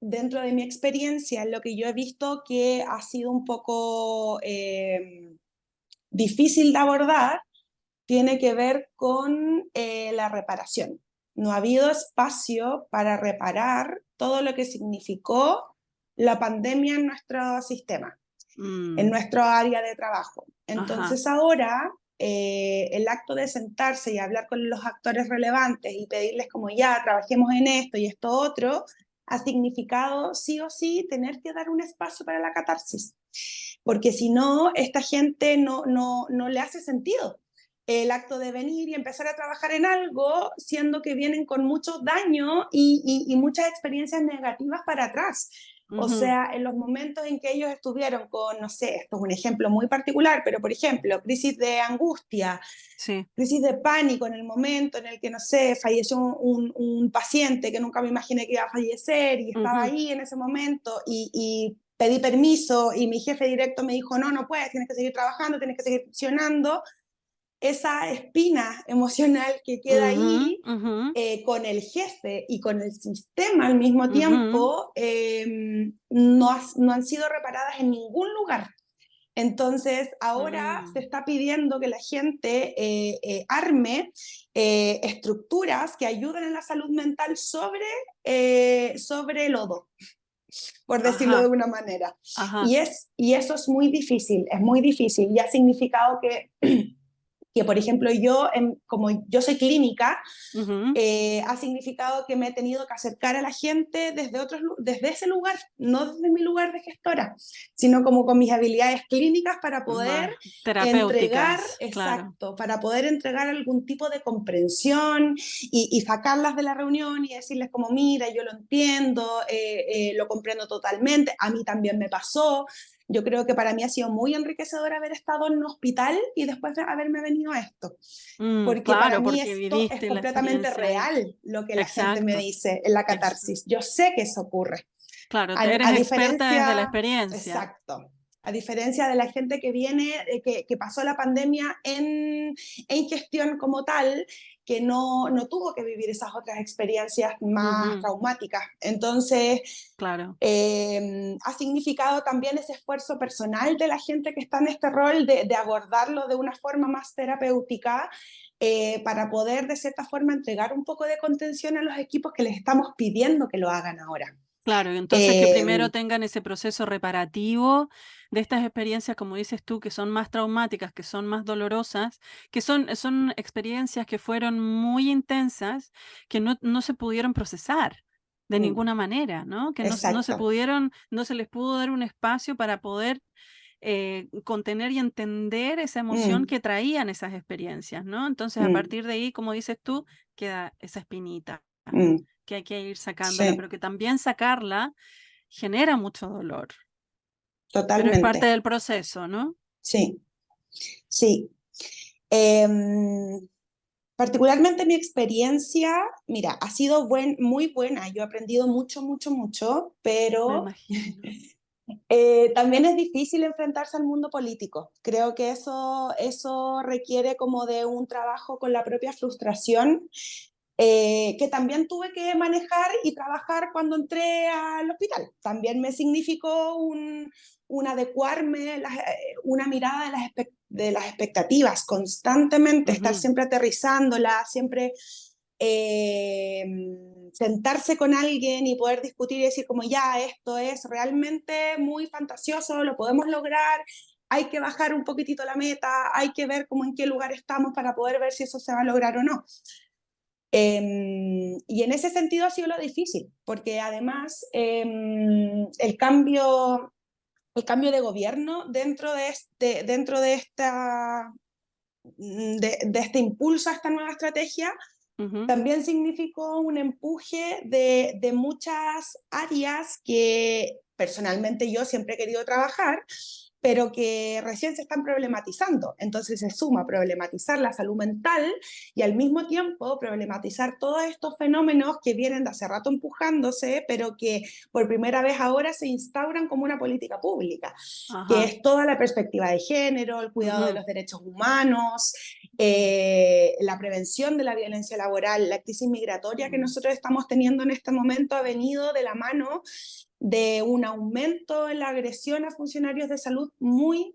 dentro de mi experiencia, lo que yo he visto que ha sido un poco difícil de abordar tiene que ver con la reparación. No ha habido espacio para reparar todo lo que significó la pandemia en nuestro sistema, en Mm, nuestro área de trabajo. ajá, Entonces ahora el acto de sentarse y hablar con los actores relevantes y pedirles como ya, trabajemos en esto y esto otro, ha significado sí o sí tener que dar un espacio para la catarsis, porque si no, esta gente no le hace sentido el acto de venir y empezar a trabajar en algo, siendo que vienen con muchos daños y muchas experiencias negativas para atrás. O ujú, sea, en los momentos en que ellos estuvieron con, no sé, esto es un ejemplo muy particular, pero por ejemplo, crisis de angustia, sí, crisis de pánico en el momento en el que, no sé, falleció un paciente que nunca me imaginé que iba a fallecer y estaba ujú, ahí en ese momento y pedí permiso y mi jefe directo me dijo, no, no puedes, tienes que seguir trabajando, tienes que seguir funcionando. Esa espina emocional que queda ujú, ahí ujú, con el jefe y con el sistema al mismo ujú. tiempo no han sido reparadas en ningún lugar. Entonces, ahora se está pidiendo que la gente arme estructuras que ayuden en la salud mental sobre lodo, por decirlo de Ajá, una manera. ajá. Y eso es muy difícil, y ha significado que por ejemplo, como yo soy clínica, Ujú. ha significado que me he tenido que acercar a la gente desde ese lugar, no desde mi lugar de gestora, sino como con mis habilidades clínicas para poder Más entregar, terapéuticas, claro. exacto, para poder entregar algún tipo de comprensión y sacarlas de la reunión y decirles como, mira, yo lo entiendo, lo comprendo totalmente, a mí también me pasó. Yo creo que para mí ha sido muy enriquecedor haber estado en un hospital y después de haberme venido a esto, porque para Claro, mí porque esto es viviste la completamente experiencia ahí. real lo que la gente me Exacto, dice en la exacto. catarsis. Yo sé que eso ocurre. Claro, eres A experta desde la diferencia, experiencia. exacto, a diferencia de la gente que viene, que pasó la pandemia en gestión como tal, que no tuvo que vivir esas otras experiencias más Ujú, traumáticas. Entonces, claro, ha significado también ese esfuerzo personal de la gente que está en este rol de abordarlo de una forma más terapéutica, para poder de cierta forma entregar un poco de contención a los equipos que les estamos pidiendo que lo hagan ahora. claro. Y entonces que Eh, primero tengan ese proceso reparativo de estas experiencias, como dices tú, que son más traumáticas, que son más dolorosas, que son experiencias que fueron muy intensas, que no se pudieron procesar de mm, ninguna manera, ¿no? Que no se exacto. pudieron, no se les pudo dar un espacio para poder contener y entender esa emoción Mm, que traían esas experiencias, ¿no? Entonces, a mm, partir de ahí, como dices tú, queda esa espinita mm, que hay que ir sacándola, sí, pero que también sacarla genera mucho dolor, pero es parte totalmente. del proceso, ¿no? Sí, sí. Em, Particularmente mi experiencia, mira, ha sido muy buena. Yo he aprendido mucho, mucho, mucho, Me pero imagino. también es difícil enfrentarse al mundo político. Creo que eso requiere como de un trabajo con la propia frustración, que también tuve que manejar y trabajar cuando entré al hospital. También me significó un adecuarme, una mirada de las expectativas constantemente, estar Ujú. siempre aterrizándola, siempre eh, sentarse con alguien y poder discutir y decir como ya, esto es realmente muy fantasioso, lo podemos lograr, hay que bajar un poquitito la meta, hay que ver cómo en qué lugar estamos para poder ver si eso se va a lograr o no. Y en ese sentido ha sido lo difícil, porque además el cambio de gobierno dentro de este impulso a esta nueva estrategia Ujú. también significó un empuje de muchas áreas que personalmente yo siempre he querido trabajar, pero que recién se están problematizando. Entonces se suma problematizar la salud mental y al mismo tiempo problematizar todos estos fenómenos que vienen de hace rato empujándose, pero que por primera vez ahora se instauran como una política pública, que Ajá. es toda la perspectiva de género, el cuidado de Ujú. los derechos humanos, la prevención de la violencia laboral. La crisis migratoria que Mm. nosotros estamos teniendo en este momento ha venido de la mano de un aumento en la agresión a funcionarios de salud muy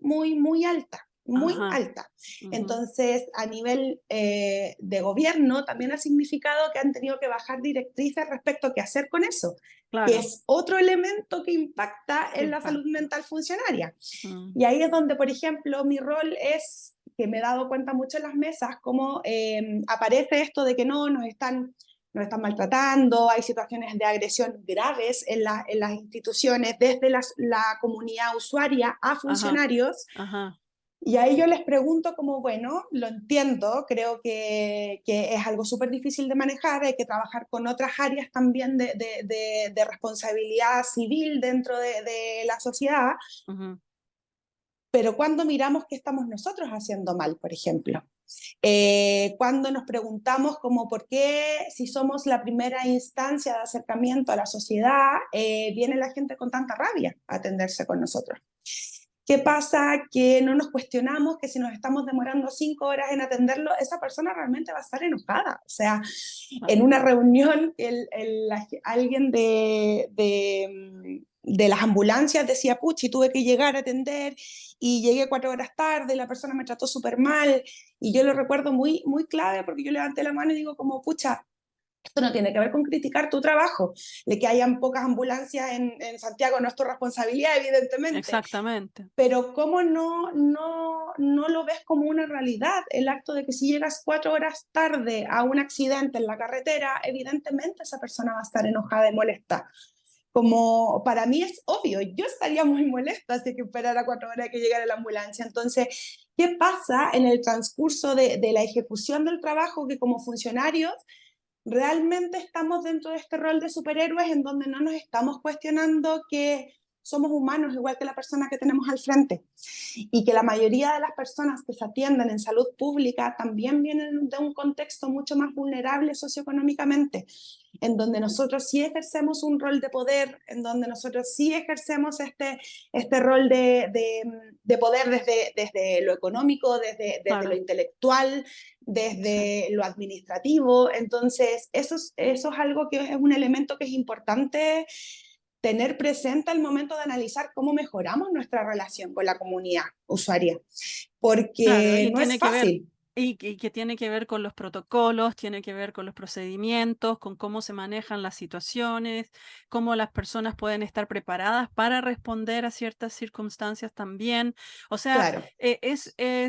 alta, muy Ajá. alta. Ujú. Entonces, a nivel de gobierno, también ha significado que han tenido que bajar directrices respecto a qué hacer con eso, que Claro, es otro elemento que impacta qué en la salud impacto. mental funcionaria. Mm. Y ahí es donde, por ejemplo, mi rol es, que me he dado cuenta mucho en las mesas, cómo aparece esto de que no, nos están maltratando, hay situaciones de agresión graves en las instituciones, desde la comunidad usuaria a Ajá, funcionarios, ajá. y ahí yo les pregunto como, bueno, lo entiendo, creo que es algo súper difícil de manejar, hay que trabajar con otras áreas también de responsabilidad civil dentro de la sociedad, Ujú. pero cuando miramos qué estamos nosotros haciendo mal, por ejemplo, cuando nos preguntamos como por qué, si somos la primera instancia de acercamiento a la sociedad, viene la gente con tanta rabia a atenderse con nosotros. ¿Qué pasa? Que no nos cuestionamos que si nos estamos demorando 5 horas en atenderlo, esa persona realmente va a estar enojada. O sea, en Claro. una reunión, alguien de las ambulancias decía, puchi, tuve que llegar a atender y llegué 4 horas tarde, la persona me trató súper mal, y yo lo recuerdo muy, muy clave porque yo levanté la mano y digo como, pucha, esto no tiene que ver con criticar tu trabajo, de que hayan pocas ambulancias en Santiago no es tu responsabilidad, evidentemente, Exactamente. pero ¿cómo no lo ves como una realidad? El acto de que si llegas 4 horas tarde a un accidente en la carretera, evidentemente esa persona va a estar enojada y molesta. Como para mí es obvio, yo estaría muy molesta si hay que esperar a 4 horas que llegara la ambulancia. Entonces, ¿qué pasa en el transcurso de la ejecución del trabajo que como funcionarios realmente estamos dentro de este rol de superhéroes en donde no nos estamos cuestionando que somos humanos igual que la persona que tenemos al frente y que la mayoría de las personas que se atienden en salud pública también vienen de un contexto mucho más vulnerable socioeconómicamente, en donde nosotros sí ejercemos un rol de poder, en donde nosotros sí ejercemos este rol de poder desde lo económico, desde lo Claro. intelectual, Sí. desde lo administrativo. Entonces, eso es algo que es un elemento que es importante tener presente al momento de analizar cómo mejoramos nuestra relación con la comunidad usuaria, Claro, porque y no es tiene que ver, fácil. y que tiene que ver con los protocolos, tiene que ver con los procedimientos, con cómo se manejan las situaciones, cómo las personas pueden estar preparadas para responder a ciertas circunstancias también. O sea, Claro.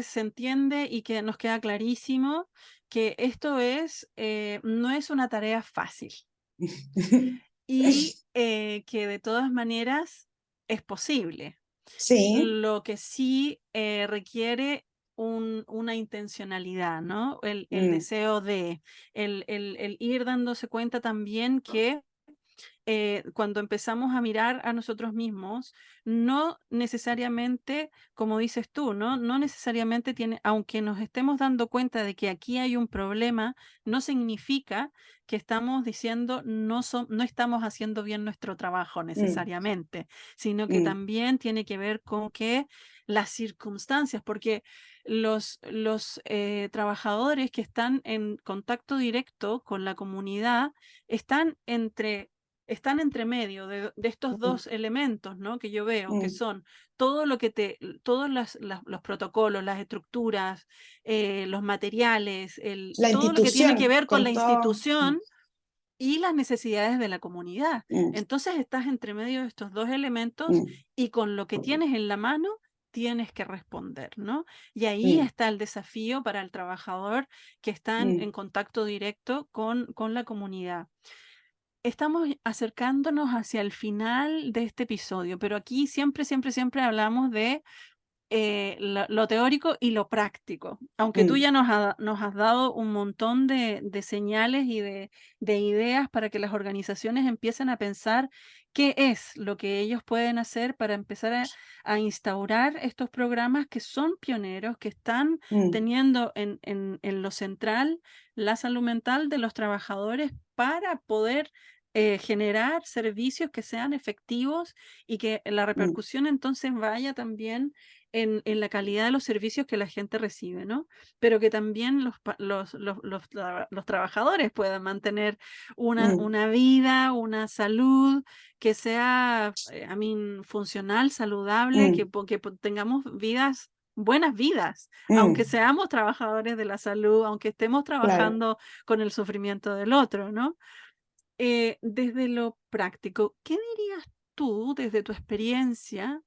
se entiende y que nos queda clarísimo que esto no es una tarea fácil y que de todas maneras es posible. Sí. Lo que sí, requiere una intencionalidad, ¿no? El Mm, deseo de, el ir dándose cuenta también que cuando empezamos a mirar a nosotros mismos, no necesariamente, como dices tú, ¿no? No necesariamente tiene, aunque nos estemos dando cuenta de que aquí hay un problema, no significa que estamos diciendo no estamos haciendo bien nuestro trabajo mm, necesariamente, sino que mm, también tiene que ver con que las circunstancias, porque los trabajadores que están en contacto directo con la comunidad están entre medio de estos mm, dos elementos, ¿no? Que yo veo, que mm. son todo lo que todos los protocolos, las estructuras, los materiales, La todo lo que tiene que institución, ver con la con todo. institución y las necesidades de la comunidad. Mm, Entonces estás entre medio de estos dos elementos mm, y con lo que tienes en la mano tienes que responder, ¿no? Y ahí mm, está el desafío para el trabajador que está en mm, contacto directo con la comunidad. Estamos acercándonos hacia el final de este episodio, pero aquí siempre, siempre, siempre hablamos de lo teórico y lo práctico. Aunque tú mm, ya nos has dado un montón de señales y de ideas para que las organizaciones empiecen a pensar qué es lo que ellos pueden hacer para empezar a instaurar estos programas que son pioneros, que están mm, teniendo en lo central la salud mental de los trabajadores para poder generar servicios que sean efectivos y que la mm, repercusión entonces vaya también en la calidad de los servicios que la gente recibe, ¿no? Pero que también los trabajadores puedan mantener mm, una vida, una salud que sea, funcional, saludable, mm, tengamos vidas, buenas vidas, aunque mm. seamos trabajadores de la salud, aunque estemos Claro. trabajando con el sufrimiento del otro, ¿no? Desde lo práctico, ¿qué dirías tú desde tu experiencia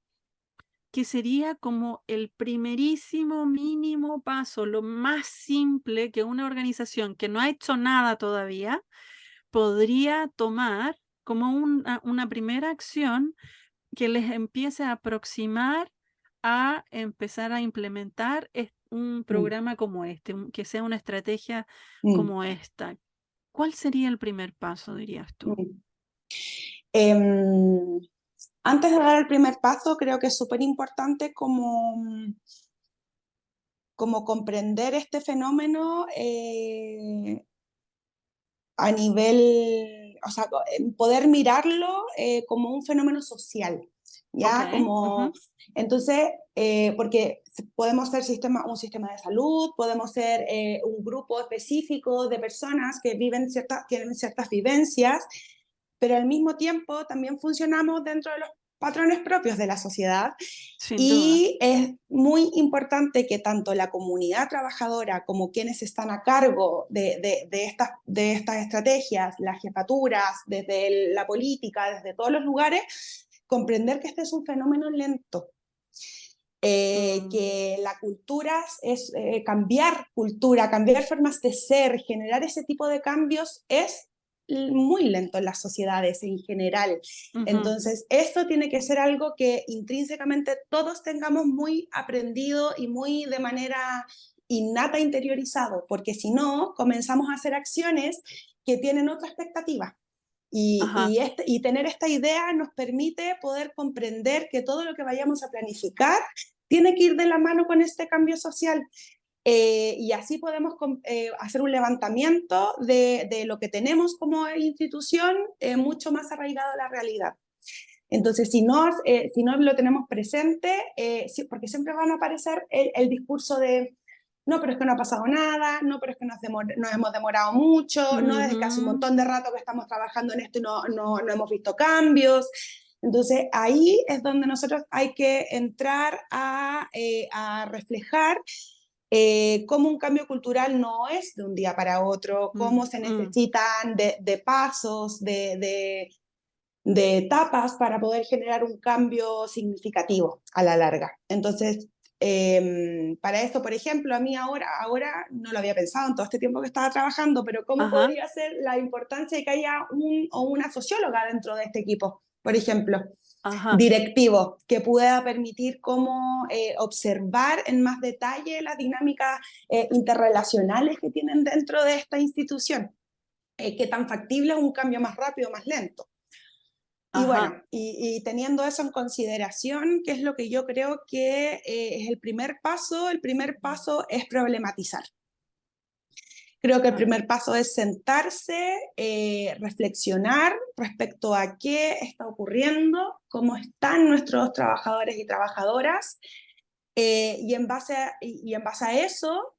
que sería como el primerísimo mínimo paso, lo más simple que una organización que no ha hecho nada todavía podría tomar como una primera acción que les empiece a aproximar a empezar a implementar un Mm, programa como este, que sea una estrategia mm, como esta? ¿Cuál sería el primer paso, dirías tú? mm. Em, Antes de dar el primer paso, creo que es súper importante como comprender este fenómeno a nivel, o sea, poder mirarlo como un fenómeno social, Ok, ¿ya? Como, ujú, entonces, porque podemos ser un sistema de salud, podemos ser un grupo específico de personas que tienen ciertas vivencias, pero al mismo tiempo también funcionamos dentro de los patrones propios de la sociedad. Sin duda. Y es muy importante que tanto la comunidad trabajadora como quienes están a cargo de estas estrategias, las jefaturas, desde la política, desde todos los lugares, comprender que este es un fenómeno lento. Que la cultura es cambiar cultura, cambiar formas de ser, generar ese tipo de cambios es muy lento en las sociedades en general. Entonces, esto tiene que ser algo que intrínsecamente todos tengamos muy aprendido y muy de manera innata interiorizado, porque si no, comenzamos a hacer acciones que tienen otra expectativa. Y tener esta idea nos permite poder comprender que todo lo que vayamos a planificar tiene que ir de la mano con este cambio social. Y así podemos hacer un levantamiento de lo que tenemos como institución mucho más arraigado a la realidad. Entonces, si no lo tenemos presente, porque siempre van a aparecer el discurso de no, pero es que no ha pasado nada, no, pero es que nos hemos demorado mucho, no, desde que hace un montón de rato que estamos trabajando en esto y no hemos visto cambios. Entonces, ahí es donde nosotros hay que entrar a reflejar cómo un cambio cultural no es de un día para otro, cómo se necesitan de pasos, de etapas para poder generar un cambio significativo a la larga. Entonces, para esto, por ejemplo, a mí ahora no lo había pensado en todo este tiempo que estaba trabajando, pero ¿cómo podría ser la importancia de que haya un o una socióloga dentro de este equipo, por ejemplo? Directivo, que pueda permitir cómo observar en más detalle las dinámicas interrelacionales que tienen dentro de esta institución. Qué tan factible es un cambio más rápido o más lento. Y bueno, y teniendo eso en consideración, ¿qué es lo que yo creo que es el primer paso? El primer paso es problematizar. Creo que el primer paso es sentarse, reflexionar respecto a qué está ocurriendo, cómo están nuestros trabajadores y trabajadoras, y en base a eso,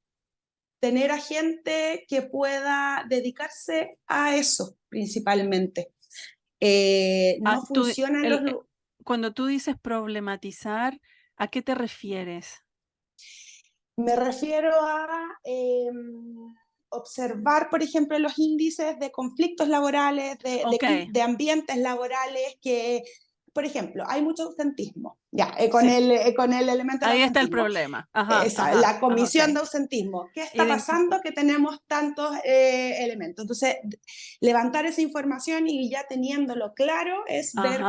tener a gente que pueda dedicarse a eso principalmente. No funcionan los... Cuando tú dices problematizar, ¿a qué te refieres? Me refiero a observar, por ejemplo, los índices de conflictos laborales, de ambientes laborales que, por ejemplo, hay mucho ausentismo, con el elemento del ahí ausentismo. está el problema. La comisión de ausentismo. ¿Qué está pasando que tenemos tantos elementos? Entonces, levantar esa información y ya teniéndolo claro es ver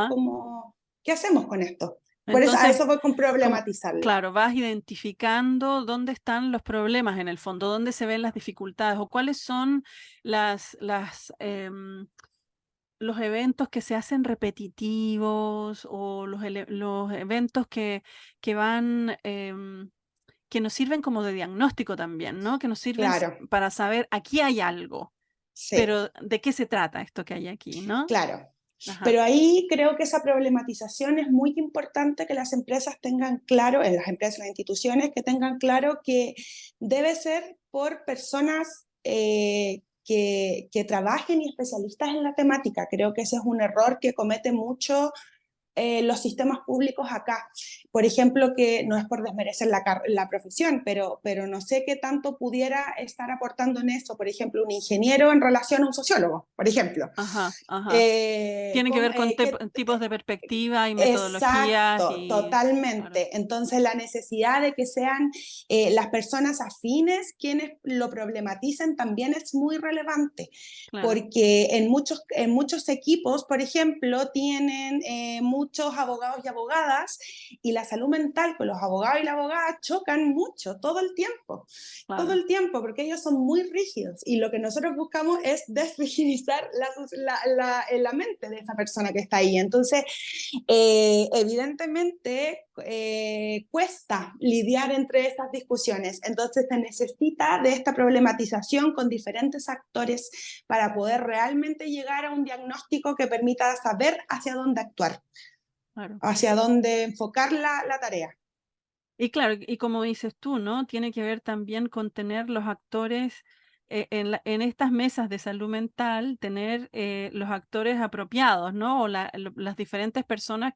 qué hacemos con esto. Por eso, a eso voy con problematizarlo. Claro, vas identificando dónde están los problemas en el fondo, dónde se ven las dificultades o cuáles son los eventos que se hacen repetitivos o los eventos que van, que nos sirven como de diagnóstico también, ¿no? Que nos sirven para saber, aquí hay algo, pero ¿de qué se trata esto que hay aquí, no? Claro. Pero ahí creo que esa problematización es muy importante que las empresas tengan claro, en las empresas, las instituciones, que tengan claro que debe ser por personas que trabajen y especialistas en la temática. Creo que ese es un error que comete mucho los sistemas públicos acá. Por ejemplo, que no es por desmerecer la profesión, pero no sé qué tanto pudiera estar aportando en eso, por ejemplo, un ingeniero en relación a un sociólogo, por ejemplo. Tiene que ver con tipos de perspectiva y metodologías. Exacto, totalmente. Claro. Entonces, la necesidad de que sean las personas afines quienes lo problematicen también es muy relevante, porque en muchos equipos, por ejemplo, tienen muchos abogados y abogadas, y la salud mental con los abogados y las abogadas chocan mucho, todo el tiempo, porque ellos son muy rígidos, y lo que nosotros buscamos es desrigidizar la mente de esa persona que está ahí. Entonces, evidentemente, cuesta lidiar entre esas discusiones. Entonces, se necesita de esta problematización con diferentes actores para poder realmente llegar a un diagnóstico que permita saber hacia dónde actuar, hacia dónde enfocar la tarea. Y claro, y como dices tú, ¿no? Tiene que ver también con tener los actores en estas mesas de salud mental tener los actores apropiados, ¿no? O las diferentes personas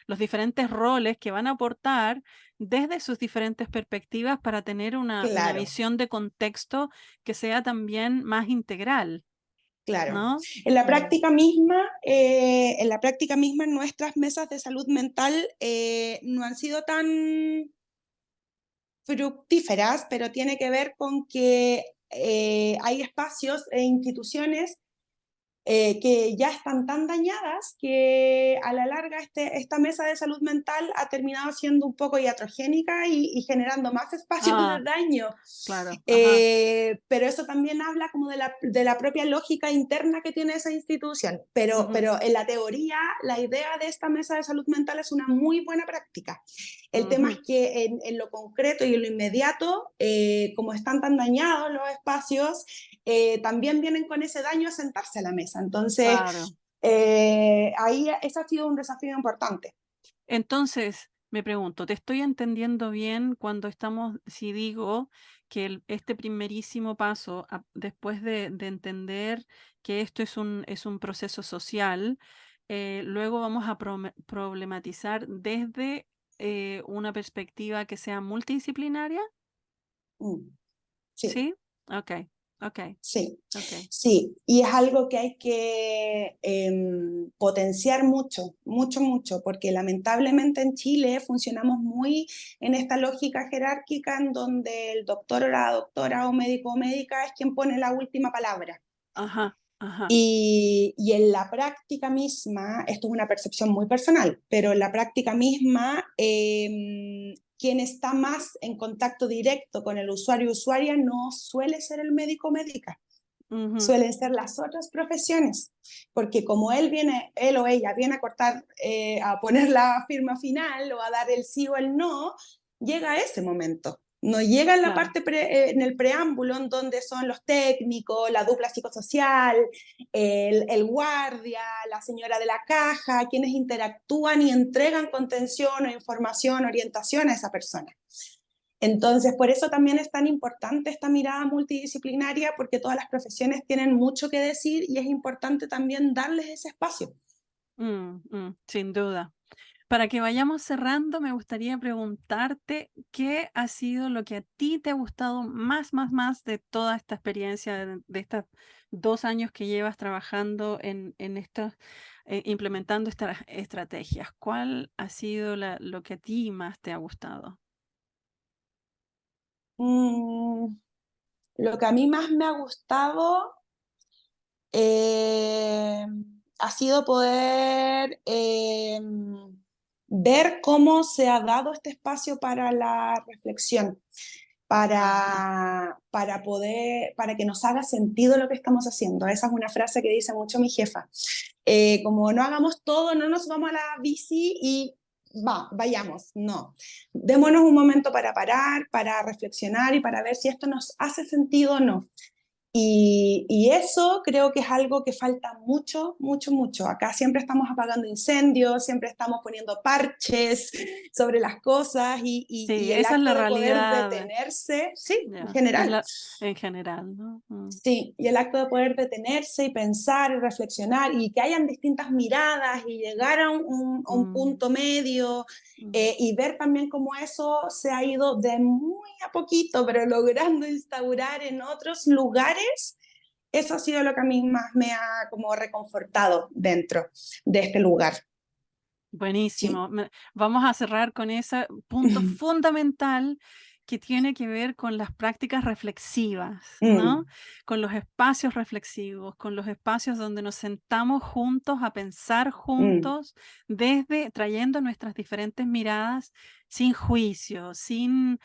los diferentes roles que van a aportar desde sus diferentes perspectivas para tener una Claro, visión de contexto que sea también más integral, claro. ¿no? En la Mm. práctica misma, nuestras mesas de salud mental no han sido tan fructíferas, pero tiene que ver con que hay espacios e instituciones que ya están tan dañadas que a la larga esta mesa de salud mental ha terminado siendo un poco iatrogénica y generando más espacios de Ah, daño. claro, ajá. Pero eso también habla como de la propia lógica interna que tiene esa institución. Ujú, Pero en la teoría, la idea de esta mesa de salud mental es una muy buena práctica. El tema es ujú, que en lo concreto y en lo inmediato, como están tan dañados los espacios, también vienen con ese daño a sentarse a la mesa. Entonces, claro. ahí ese ha sido un desafío importante. Entonces, me pregunto, ¿te estoy entendiendo bien cuando si digo que este primerísimo paso, después de entender que esto es un proceso social, luego vamos a problematizar desde una perspectiva que sea multidisciplinaria? Mm, sí. ¿Sí? Ok, ok, Sí, ok. sí, y es algo que hay que potenciar mucho, mucho, mucho, porque lamentablemente en Chile funcionamos muy en esta lógica jerárquica en donde el doctor o la doctora o médico o médica es quien pone la última palabra. Ajá, ajá. Y en la práctica misma, esto es una percepción muy personal, pero en la práctica misma, quien está más en contacto directo con el usuario o usuaria no suele ser el médico o médica, Ujú, suelen ser las otras profesiones, porque como él o ella viene a cortar, a poner la firma final o a dar el sí o el no, llega ese momento. No llega en la claro. parte en el preámbulo, en donde son los técnicos, la dupla psicosocial, el guardia, la señora de la caja, quienes interactúan y entregan contención o información, orientación a esa persona. Entonces, por eso también es tan importante esta mirada multidisciplinaria, porque todas las profesiones tienen mucho que decir y es importante también darles ese espacio. Sin duda. Para que vayamos cerrando, me gustaría preguntarte qué ha sido lo que a ti te ha gustado más de toda esta experiencia, de estos 2 años que llevas trabajando en estos, implementando estas estrategias. ¿Cuál ha sido lo que a ti más te ha gustado? Mm, lo que a mí más me ha gustado eh, ha sido poder ver cómo se ha dado este espacio para la reflexión, Ajá. para que nos haga sentido lo que estamos haciendo. Esa es una frase que dice mucho mi jefa. Como no hagamos todo, no nos vamos a la bici y vayamos, no. Démonos un momento para parar, para reflexionar y para ver si esto nos hace sentido o no. Y eso creo que es algo que falta mucho, mucho, mucho. Acá siempre estamos apagando incendios, siempre estamos poniendo parches sobre las cosas Sí, y el esa es acto la de poder realidad, detenerse, sí, en ya, general, en general, ¿no? sí, y el acto de poder detenerse y pensar y reflexionar y que hayan distintas miradas y llegar a a un Mm, punto medio mm. y ver también cómo eso se ha ido de muy a poquito, pero logrando instaurar en otros lugares, eso ha sido lo que a mí más me ha como reconfortado dentro de este lugar. Sí. Buenísimo. Vamos a cerrar con ese punto fundamental que tiene que ver con las prácticas reflexivas, ¿no? Mm, Con los espacios reflexivos, con los espacios donde nos sentamos juntos a pensar mm, juntos, desde trayendo nuestras diferentes miradas sin juicio, sin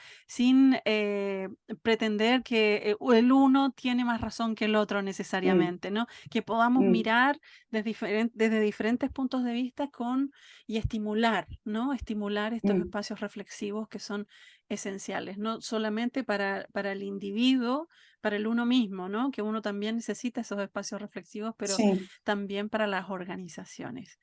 pretender que el uno tiene más razón que el otro mm, necesariamente, ¿no? Que podamos mm, mirar desde diferentes puntos de vista y estimular, ¿no? Estimular estos mm, espacios reflexivos que son esenciales, no solamente para el individuo, para el uno mismo, ¿no? Que uno también necesita esos espacios reflexivos, pero sí. también para las organizaciones.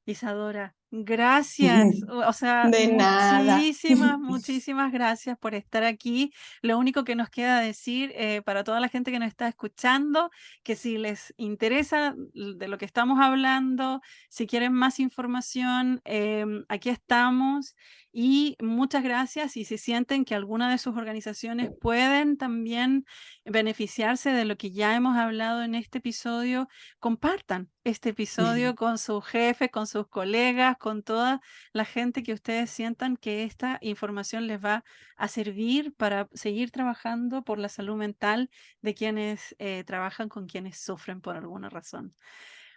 Isadora, Gracias, o sea, De nada. muchísimas, muchísimas gracias por estar aquí. Lo único que nos queda decir para toda la gente que nos está escuchando, que si les interesa de lo que estamos hablando, si quieren más información, aquí estamos. Y muchas gracias. Y si sienten que alguna de sus organizaciones pueden también beneficiarse de lo que ya hemos hablado en este episodio, compartan este episodio con sus jefes, con sus colegas, con toda la gente que ustedes sientan que esta información les va a servir para seguir trabajando por la salud mental de quienes trabajan con quienes sufren por alguna razón.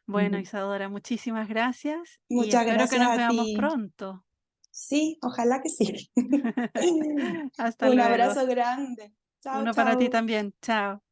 Bueno, Isadora, muchísimas gracias y Muchas espero que gracias nos a veamos ti. pronto. Sí, ojalá que sí. Hasta Un luego. abrazo grande. Chao, Uno para ti chao. también. Chao.